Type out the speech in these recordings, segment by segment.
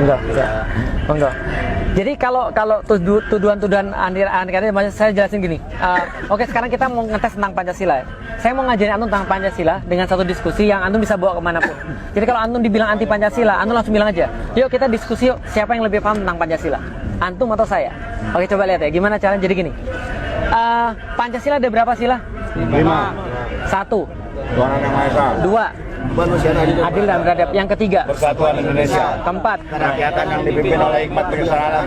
Enggak. Enggak. Jadi kalau tuduhan-tuduhan anti saya jelasin gini. Oke, sekarang kita mau ngetes tentang Pancasila. Saya mau ngajarin antum tentang Pancasila dengan satu diskusi yang antum bisa bawa kemanapun. Jadi kalau antum dibilang anti Pancasila, antum langsung bilang aja, yuk kita diskusi yuk, siapa yang lebih paham tentang Pancasila, antum atau saya? Oke, coba lihat ya, gimana caranya. Jadi gini, Pancasila ada berapa sila? 5. 1. Tuhan Yang Maha Esa. 2. Adil dan beradab. Yang ketiga, Persatuan Indonesia. keempat, Kerakyatan yang dipimpin oleh hikmat kebesaran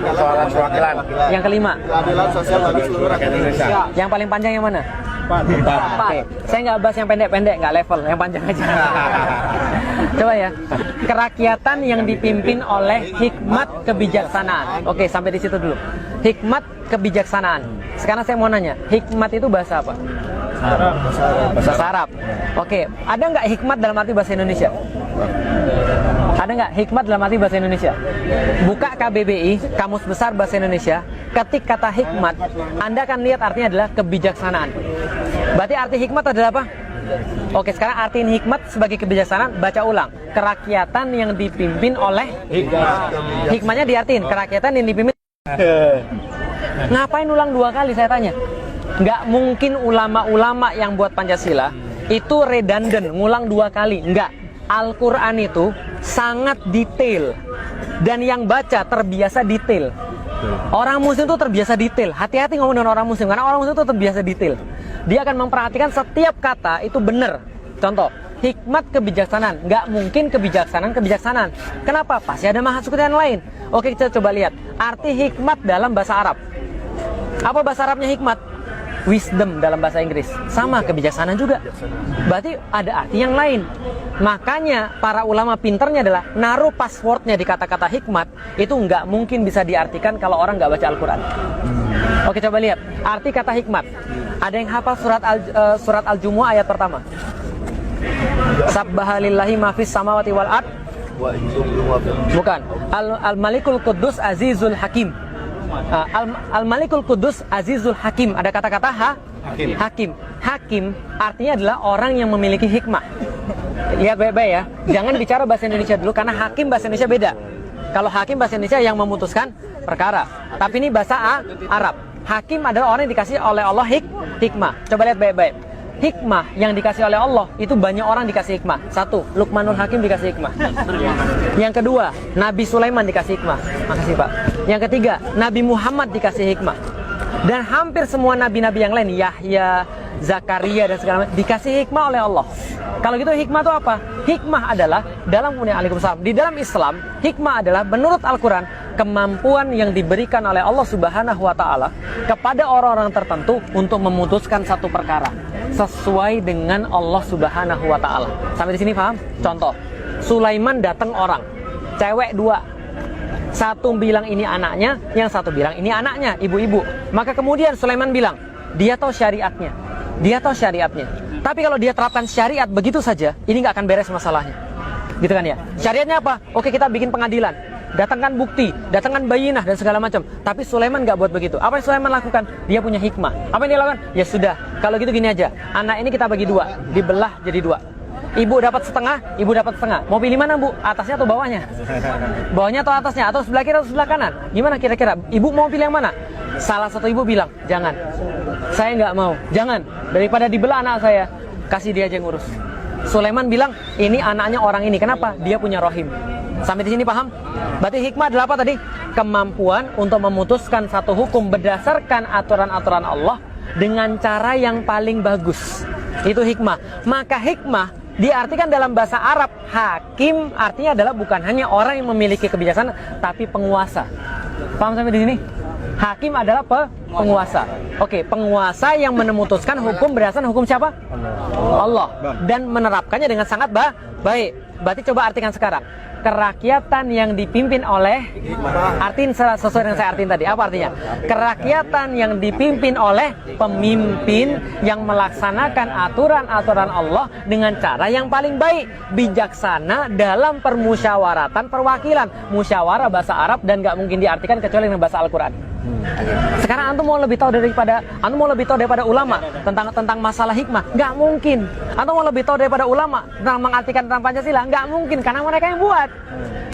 perwakilan. yang kelima, Keadilan sosial bagi seluruh rakyat Indonesia. yang paling panjang yang mana? 4. Oke, saya nggak bahas yang pendek-pendek, nggak level, yang panjang aja. Coba ya, kerakyatan yang dipimpin oleh hikmat kebijaksanaan. Oke, sampai di situ dulu. Hikmat kebijaksanaan. Sekarang saya mau nanya, hikmat itu bahasa apa? Bahasa Arab. Oke, ada nggak hikmat dalam arti bahasa Indonesia? Ada nggak hikmat dalam arti bahasa Indonesia? Buka KBBI, Kamus Besar Bahasa Indonesia, ketik kata hikmat, Anda akan lihat artinya adalah kebijaksanaan. Berarti arti hikmat adalah apa? Oke, sekarang artiin hikmat sebagai kebijaksanaan, baca ulang. Kerakyatan yang dipimpin oleh hikmatnya diartiin, kerakyatan yang dipimpin. Ngapain ulang 2 kali, saya tanya? Nggak mungkin ulama-ulama yang buat Pancasila itu redundant, ngulang 2 kali. Nggak. Al-Quran itu sangat detail. Dan yang baca terbiasa detail. Orang muslim itu terbiasa detail. Hati-hati ngomong dengan orang muslim, karena orang muslim itu terbiasa detail. Dia akan memperhatikan setiap kata itu benar. Contoh, hikmat kebijaksanaan. Nggak mungkin kebijaksanaan. Kenapa? Pasti ada maksud yang lain. Oke, kita coba lihat. Arti hikmat dalam bahasa Arab. Apa bahasa Arabnya hikmat? Wisdom dalam bahasa Inggris. Sama, kebijaksanaan juga. Berarti ada arti yang lain. Makanya para ulama pinternya adalah naruh passwordnya di kata-kata hikmat. Itu nggak mungkin bisa diartikan kalau orang nggak baca Al-Quran. Oke, coba lihat. Arti kata hikmat. Ada yang hafal surat Al-Jumu'ah ayat pertama? Sabbahalillahi mafis samawati wal ard. Bukan. Al-Malikul Quddus Azizul Hakim. Al-Malikul Quddus Azizul Hakim. Ada kata-kata Hakim. Hakim artinya adalah orang yang memiliki hikmah. Lihat baik-baik ya. Jangan bicara bahasa Indonesia dulu, karena hakim bahasa Indonesia beda. Kalau hakim bahasa Indonesia yang memutuskan perkara. Tapi ini bahasa Arab. Hakim adalah orang yang dikasih oleh Allah hikmah. Coba lihat baik-baik. Hikmah yang dikasih oleh Allah itu banyak orang dikasih hikmah. 1, Luqmanul Hakim dikasih hikmah. Yang kedua, Nabi Sulaiman dikasih hikmah. Makasih Pak. Yang ketiga, Nabi Muhammad dikasih hikmah. Dan hampir semua nabi-nabi yang lain, Yahya, Zakaria dan segala macam, dikasih hikmah oleh Allah. Kalau gitu hikmah itu apa? Hikmah adalah di dalam Islam, hikmah adalah menurut Al-Quran kemampuan yang diberikan oleh Allah Subhanahu wa Ta'ala kepada orang-orang tertentu untuk memutuskan satu perkara sesuai dengan Allah Subhanahu wa Ta'ala. Sampai di sini paham? Contoh, Sulaiman datang orang, cewek 2. Satu bilang ini anaknya, yang satu bilang ini anaknya, ibu-ibu. Maka kemudian Sulaiman bilang, dia tahu syariatnya. Tapi kalau dia terapkan syariat begitu saja, ini nggak akan beres masalahnya. Gitu kan ya? Syariatnya apa? Oke, kita bikin pengadilan. Datangkan bukti, datangkan bayinah dan segala macam. Tapi Sulaiman nggak buat begitu. Apa yang Sulaiman lakukan? Dia punya hikmah. Apa yang dia lakukan? Ya sudah, kalau gitu gini aja. Anak ini kita bagi 2, dibelah jadi 2. Ibu dapat setengah, ibu dapat setengah. Mau pilih mana Bu? Atasnya atau bawahnya? Bawahnya atau atasnya? Atau sebelah kiri atau sebelah kanan? Gimana kira-kira? Ibu mau pilih yang mana? Salah satu ibu bilang, jangan. Saya nggak mau. Jangan. Daripada dibelah anak saya, kasih dia aja yang ngurus. Sulaiman bilang, ini anaknya orang ini. Kenapa? Dia punya rohim. Sampai di sini paham? Berarti hikmah adalah apa tadi? Kemampuan untuk memutuskan satu hukum berdasarkan aturan-aturan Allah dengan cara yang paling bagus. Itu hikmah. Maka hikmah diartikan dalam bahasa Arab, hakim artinya adalah bukan hanya orang yang memiliki kebijaksanaan, tapi penguasa. Paham sampai di sini? Hakim adalah penguasa. Oke, penguasa yang memutuskan hukum berdasarkan hukum siapa? Allah. Dan menerapkannya dengan sangat baik. Berarti coba artikan sekarang. Kerakyatan yang dipimpin oleh, artiin sesuai dengan saya artiin tadi. Apa artinya? Kerakyatan yang dipimpin oleh pemimpin yang melaksanakan aturan-aturan Allah dengan cara yang paling baik, bijaksana dalam permusyawaratan perwakilan. Musyawarah bahasa Arab dan nggak mungkin diartikan kecuali dengan bahasa Al-Quran. Sekarang antum mau lebih tahu daripada ulama tentang masalah hikmah? Nggak mungkin. Antum mau lebih tahu daripada ulama tentang mengartikan tentang Pancasila? Nggak mungkin, karena mereka yang buat.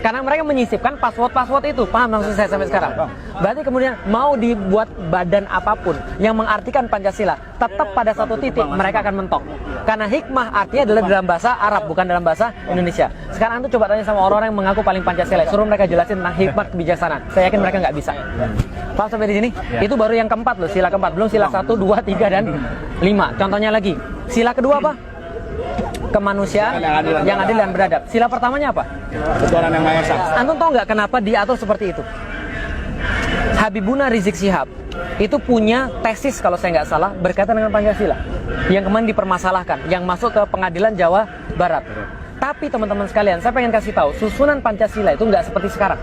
Karena mereka menyisipkan password itu. Paham maksud saya sampai sekarang? Berarti kemudian mau dibuat badan apapun yang mengartikan Pancasila, tetap pada satu titik mereka akan mentok. Karena hikmah artinya adalah dalam bahasa Arab, bukan dalam bahasa Indonesia. Sekarang antum coba tanya sama orang-orang yang mengaku paling Pancasila, suruh mereka jelasin tentang hikmah kebijaksanaan. Saya yakin mereka nggak bisa. Paham sampai di sini? Itu baru yang keempat loh, sila keempat. Belum sila 1, 2, 3, dan 5. Contohnya lagi. Sila kedua apa? Kemanusiaan yang adil dan beradab. Sila pertamanya apa? Ketuhanan yang Maha Esa. Antum tahu nggak kenapa diatur seperti itu? Habibuna Rizik Syihab itu punya tesis kalau saya nggak salah berkaitan dengan Pancasila yang kemarin dipermasalahkan, yang masuk ke pengadilan Jawa Barat. Tapi teman-teman sekalian, saya pengen kasih tahu, susunan Pancasila itu nggak seperti sekarang.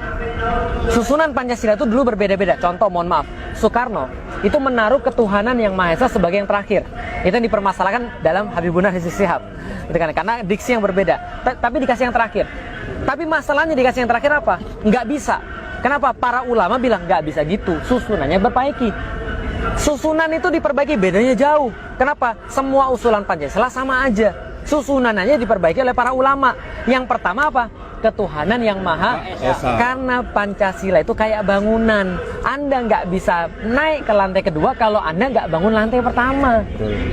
Susunan Pancasila itu dulu berbeda-beda. Contoh, mohon maaf, Soekarno itu menaruh ketuhanan yang Maha Esa sebagai yang terakhir. Itu yang dipermasalahkan dalam Habibuna Rizik Syihab. Itu karena diksi yang berbeda. Tapi dikasih yang terakhir. Tapi masalahnya dikasih yang terakhir apa? Nggak bisa. Kenapa? Para ulama bilang nggak bisa gitu. Susunannya berperbaiki. Susunan itu diperbaiki, bedanya jauh. Kenapa? Semua usulan Pancasila sama aja. Susunannya diperbaiki oleh para ulama. Yang pertama apa? Ketuhanan yang Maha Esa. Karena Pancasila itu kayak bangunan. Anda nggak bisa naik ke lantai kedua kalau Anda nggak bangun lantai pertama.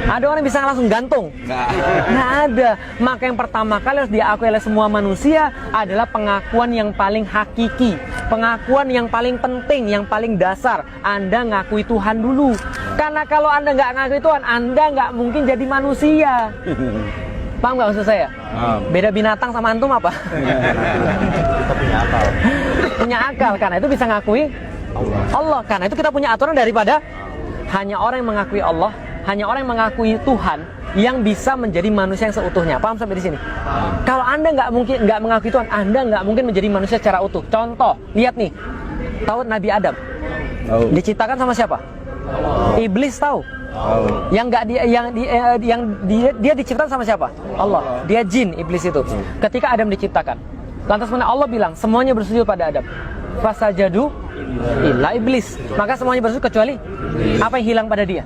Ada orang yang bisa langsung gantung? Nggak ada. Maka yang pertama kali harus diakui oleh semua manusia adalah pengakuan yang paling hakiki, pengakuan yang paling penting, yang paling dasar. Anda ngakui Tuhan dulu. Karena kalau Anda nggak ngakui Tuhan, Anda nggak mungkin jadi manusia. Paham nggak maksud saya? Beda binatang sama antum apa? Kita punya akal. Punya akal, karena itu bisa ngakui Allah. Karena itu kita punya aturan daripada hanya orang yang mengakui Allah, hanya orang yang mengakui Tuhan yang bisa menjadi manusia yang seutuhnya. Paham sampai di sini? Kalau Anda nggak mengakui Tuhan, Anda nggak mungkin menjadi manusia secara utuh. Contoh, lihat nih, tahu Nabi Adam diciptakan sama siapa? Iblis, tahu? Yang dia diciptakan sama siapa? Allah. Dia jin, iblis itu. Ketika Adam diciptakan, lantas mana Allah bilang semuanya bersujud pada Adam. Fasajadu illa iblis. Maka semuanya bersujud kecuali apa yang hilang pada dia?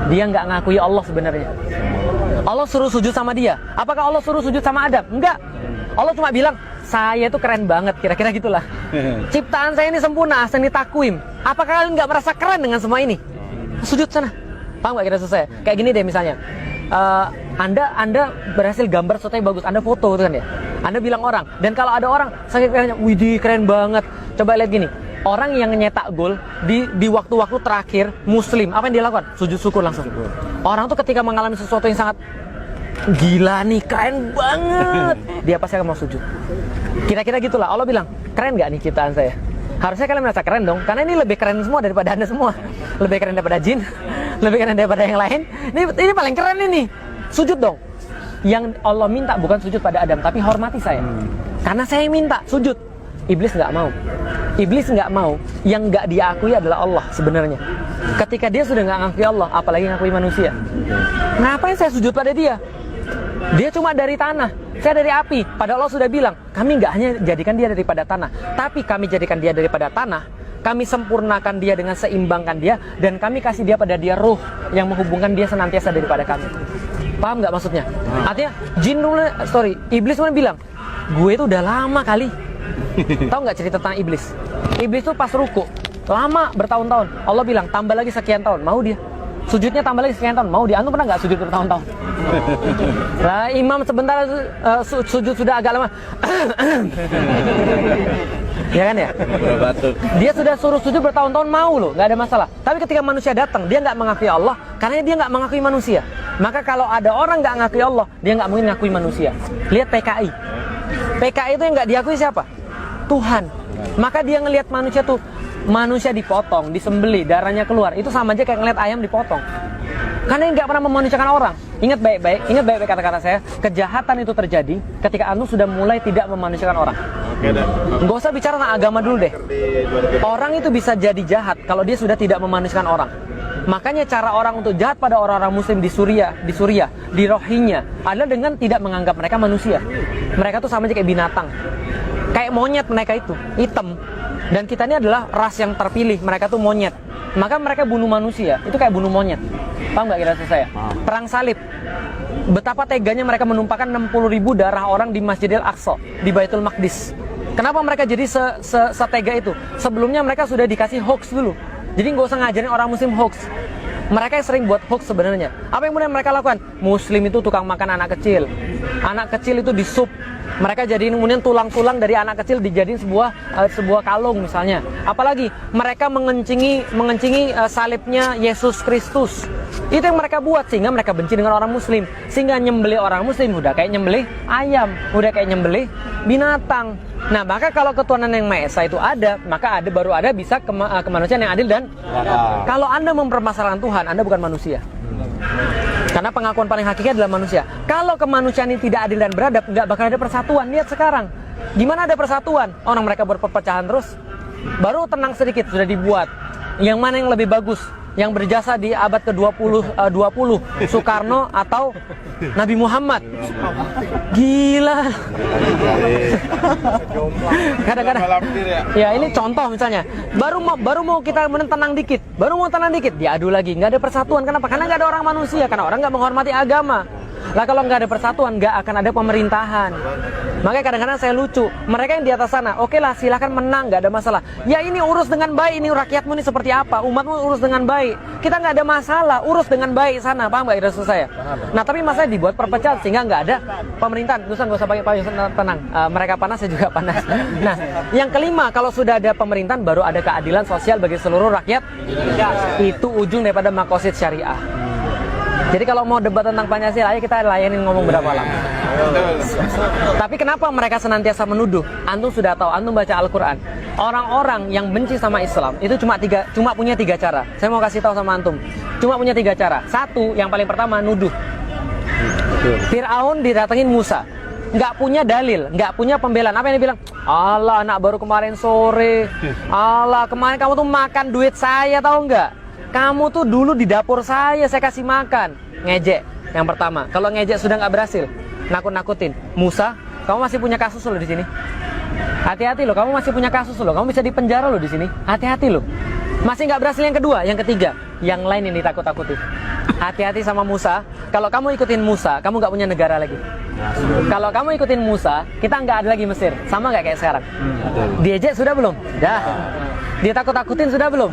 Dia nggak ngakui Allah sebenarnya. Allah suruh sujud sama dia. Apakah Allah suruh sujud sama Adam? Enggak. Allah cuma bilang, saya itu keren banget, kira-kira gitulah. Ciptaan saya ini sempurna, ahsani takwim. Apakah kalian nggak merasa keren dengan semua ini? Sujud sana. Paham gak kira-kira saya? Kayak gini deh misalnya, Anda berhasil gambar sesuatu yang bagus, Anda foto itu kan ya. Anda bilang orang, dan kalau ada orang sakit kerennya, widih keren banget. Coba lihat gini, orang yang nyetak gol di waktu-waktu terakhir Muslim, apa yang dia lakukan? Sujud syukur langsung. Orang tuh ketika mengalami sesuatu yang sangat gila nih, keren banget, dia pasti akan mau sujud. Kira-kira gitulah. Allah bilang, keren gak nih ciptaan saya? Harusnya kalian merasa keren dong, karena ini lebih keren semua daripada Anda semua. Lebih keren daripada jin, lebih keren daripada yang lain. Ini paling keren ini. Sujud dong. Yang Allah minta bukan sujud pada Adam, tapi hormati saya. Karena saya yang minta sujud. Iblis nggak mau. Iblis nggak mau. Yang nggak diakui adalah Allah sebenarnya. Ketika dia sudah nggak ngakui Allah, apalagi ngakui manusia. Ngapain saya sujud pada dia? Dia cuma dari tanah, saya dari api. Padahal Allah sudah bilang, kami nggak hanya jadikan dia daripada tanah, tapi kami jadikan dia daripada tanah. Kami sempurnakan dia dengan seimbangkan dia, dan kami kasih dia pada dia ruh yang menghubungkan dia senantiasa daripada kami. Paham nggak maksudnya? Artinya iblis pun bilang, gue itu udah lama kali. Tahu nggak cerita tentang iblis? Iblis tuh pas ruku, lama bertahun-tahun. Allah bilang, tambah lagi sekian tahun, mau dia. Sujudnya tambah lagi sekian tahun, mau dia. Antum pernah nggak sujud bertahun-tahun? Lah, imam sebentar sujud sudah agak lama. Ya kan ya? Dia sudah suruh sujud bertahun-tahun, mau loh, nggak ada masalah. Tapi ketika manusia datang, dia nggak mengakui Allah, karena dia nggak mengakui manusia. Maka kalau ada orang nggak ngakui Allah, dia nggak mungkin ngakui manusia. Lihat PKI. PKI itu yang nggak diakui siapa? Tuhan. Maka dia ngelihat manusia tuh, manusia dipotong, disembelih, darahnya keluar. Itu sama aja kayak ngeliat ayam dipotong. Karena dia nggak pernah memanusiakan orang. Ingat baik-baik kata-kata saya. Kejahatan itu terjadi ketika antum sudah mulai tidak memanusiakan orang. Nggak usah bicara tentang agama dulu deh. Orang itu bisa jadi jahat kalau dia sudah tidak memanusiakan orang. Makanya cara orang untuk jahat pada orang-orang Muslim di Suriah, di Rohingya adalah dengan tidak menganggap mereka manusia. Mereka tuh sama aja kayak binatang. Kayak monyet mereka itu, hitam. Dan kita ini adalah ras yang terpilih, mereka tuh monyet. Maka mereka bunuh manusia, itu kayak bunuh monyet. Paham nggak kira-kira saya? Perang salib. Betapa teganya mereka menumpahkan 60.000 darah orang di Masjidil Aqsa, di Baitul Maqdis. Kenapa mereka jadi setega itu? Sebelumnya mereka sudah dikasih hoax dulu. Jadi nggak usah ngajarin orang muslim hoax. Mereka yang sering buat hoax sebenarnya. Apa yang kemudian mereka lakukan? Muslim itu tukang makan anak kecil. Anak kecil itu disup. Mereka jadiin kemudian tulang-tulang dari anak kecil dijadiin sebuah kalung misalnya. Apalagi mereka mengencingi salibnya Yesus Kristus. Itu yang mereka buat sehingga mereka benci dengan orang muslim. Sehingga nyembelih orang muslim udah kayak nyembelih ayam, udah kayak nyembelih binatang. Nah, maka kalau ketuhanan yang Maha Esa itu ada, maka baru ada bisa kemanusiaan yang adil dan kalau Anda mempermasalahkan Tuhan, Anda bukan manusia. Karena pengakuan paling hakiki adalah manusia. Kalau kemanusiaan ini tidak adil dan beradab, nggak bakal ada persatuan. Lihat sekarang, gimana ada persatuan? Orang mereka berperpecahan terus. Baru tenang sedikit sudah dibuat. Yang mana yang lebih bagus? Yang berjasa di abad ke-20, Soekarno atau Nabi Muhammad? Gila. Kadang-kadang. Ya ini contoh misalnya. Baru mau kita tenang dikit. Diadu lagi. Nggak ada persatuan. Kenapa? Karena nggak ada orang manusia. Karena orang nggak menghormati agama. Lah kalau nggak ada persatuan, nggak akan ada pemerintahan. Makanya kadang-kadang saya lucu. Mereka yang di atas sana, oke lah silahkan menang, nggak ada masalah. Ya ini urus dengan baik, ini rakyatmu ini seperti apa, umatmu urus dengan baik. Kita nggak ada masalah, urus dengan baik sana, paham nggak Rasul saya? Nah tapi masalah dibuat perpecahan sehingga nggak ada pemerintahan. Terusan nggak usah pakai payung, tenang. Mereka panas, saya juga panas. Nah yang kelima, kalau sudah ada pemerintahan, baru ada keadilan sosial bagi seluruh rakyat. Itu ujung daripada makosid syariah. Jadi kalau mau debat tentang Pancasila, ayo kita layanin ngomong berapa lama. Tapi kenapa mereka senantiasa menuduh? Antum sudah tahu, antum baca Al-Quran. Orang-orang yang benci sama Islam itu cuma punya 3 cara. Saya mau kasih tahu sama antum. Cuma punya 3 cara. Satu, yang paling pertama nuduh. Fir'aun didatengin Musa, nggak punya dalil, nggak punya pembelaan. Apa yang dia bilang? Allah, anak baru kemarin sore. Allah, kemarin kamu tuh makan duit saya, tahu nggak? Kamu tuh dulu di dapur saya kasih makan. Ngejek yang pertama. Kalau ngejek sudah nggak berhasil, nakut-nakutin. Musa, kamu masih punya kasus loh di sini. Hati-hati loh, kamu masih punya kasus loh. Kamu bisa dipenjara loh di sini. Hati-hati loh. Masih nggak berhasil yang kedua, yang ketiga. Yang lain yang ditakut-takutin. Hati-hati sama Musa. Kalau kamu ikutin Musa, kamu nggak punya negara lagi. Kalau kamu ikutin Musa, kita nggak ada lagi Mesir. Sama nggak kayak sekarang? Diejek sudah belum? Dah. Ditakut-takutin sudah belum?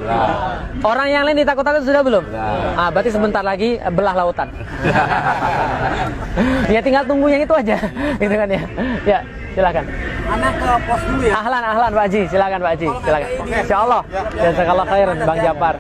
Orang yang lain ditakut-takutin sudah belum? Berarti sebentar lagi belah lautan. Ya tinggal tunggu yang itu aja, gitu kan ya. Ya, silakan. Anak ke pos dulu ya. Ahlan Pak Haji, silakan Pak Haji, silakan. Insyaallah. Jazakallah khairan Bang Japar.